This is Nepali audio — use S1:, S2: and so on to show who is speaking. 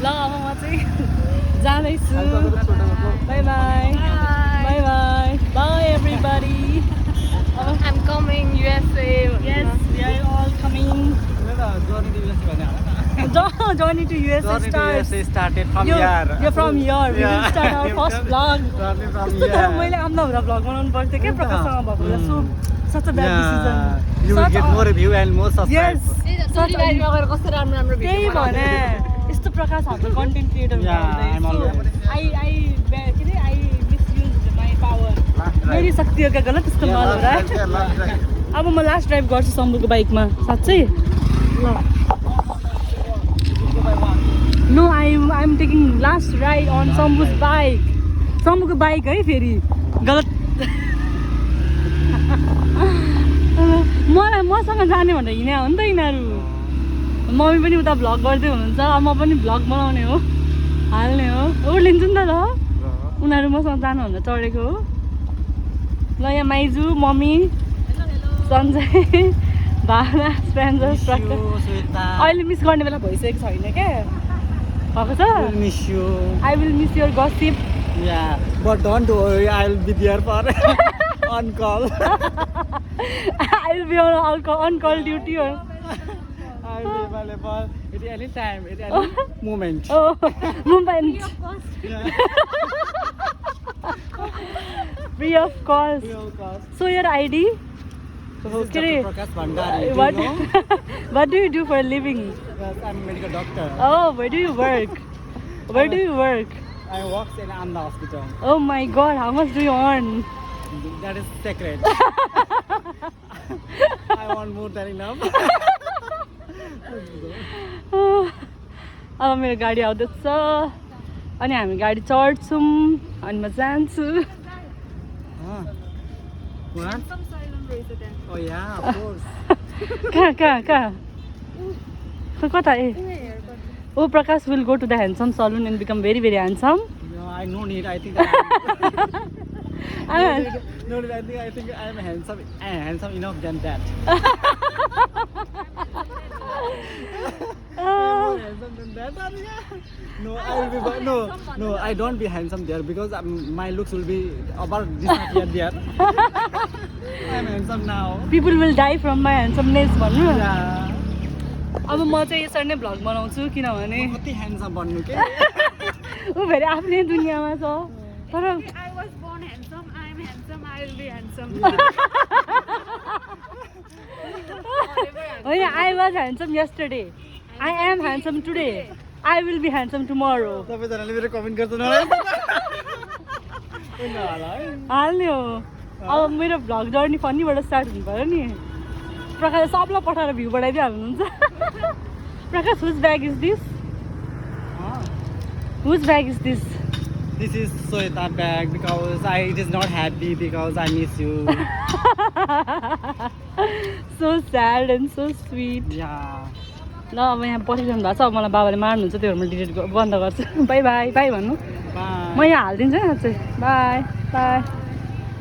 S1: अब म चाहिँ जाँदैछु by by by by by everybody
S2: I'm coming USA.
S1: Yes, we are all coming. Journey to USA starts.
S3: started from
S1: You're from here. We will start our first vlog.
S3: Journey from
S1: कस्तो तर मैले आम्दा हुँदा भ्लग बनाउनु पर्थ्यो क्या प्रकाशसँग भएको बेला so such a bad decision.
S3: You will get more view and more subscribers.
S1: Yes.
S2: Such a कस्तो राम्रो
S1: त्यही भने यस्तो प्रकाश हाम्रो content creator I misuse my power. मेरी शक्तिहरूका गलत इस्तेमाल हो रहा है अब म लास्ट ड्राइभ गर्छु शम्भुको बाइकमा साँच्चै ल no I'm taking last ride on Shambhu's bike शम्भुको बाइक है फेरि गलत मलाई मसँग जाने भनेर हिँडे हो नि त यिनीहरू मम्मी पनि उता भ्लग गर्दै हुनुहुन्छ म पनि भ्लग बनाउने हो हाल्ने हो उर्लिन्छु नि त ल उनीहरू मसँग जानु भनेर चढेको हो ल यहाँ माइजू मम्मी सञ्जय भावना स्पेन्जर अहिले मिस गर्ने बेला भइसकेको छैन क्या भएको छ
S3: Miss you.
S1: I will miss your gossip
S3: Yeah, but don't worry, I'll be there for on call.
S1: I will be on call duty हो
S3: I'll be available at any time, at any moment.
S1: Mumbai
S3: Yeah.
S1: Free of cost so your ID
S3: This is Dr. Prakash Bhandari. Do
S1: What
S3: you know?
S1: what do you do for a living?
S3: Yes, I'm a medical doctor.
S1: Oh, where do you work? Where do you work?
S3: I work in Amna hospital.
S1: Oh my god, how much do you earn?
S3: That is sacred. I want more than enough.
S1: अब मेरो गाडी आउँदैछ अनि हामी गाडी चढ्छौँ अनि म जान्छु
S3: Huh? What? Oh yeah, of course.
S1: कहाँ कता ए ओ Prakash will go to the handsome salon and become very very handsome
S3: No, I no need. I think. No need. I think I'm handsome. I'm handsome enough than that. Handsome than that? No, I will be. No. I don't be handsome there because my looks will be about this here there. I'm handsome now.
S1: People will die from my handsomeness भन्नु
S3: Yeah.
S1: अब म चाहिँ यसरी नै भ्लग बनाउँछु किनभने
S3: कति handsome बन्नु के?
S1: ऊ फेरि आफ्नै दुनियाँमा छ तर
S2: I was born handsome. I'm handsome. I will be handsome.
S1: होइन I was handsome yesterday. I am handsome today. I will be handsome tomorrow.
S3: सबैजनाले मेरो कमेन्ट गर्छन् होला है?
S1: हाल्ने हो अब मेरो भ्लग जर्नी फन्नीबाट स्टार्ट हुनु पऱ्यो नि प्रकाश सबलाई पठाएर भ्यू बढाइदिइ हाल्नुहुन्छ Prakash whose bag is this whose bag is this
S3: This is Sweta bag because it is not happy because I miss you.
S1: So sad and so sweet
S3: Yeah.
S1: ल अब यहाँ बसिरहनु भएको छ अब मलाई बाबाले मार्नुहुन्छ त्यो भएर म डिलिट बन्द गर्छु बाई बाई बाई भन्नु
S3: Bye.
S1: म यहाँ हालिदिन्छु है अझै बाई बाई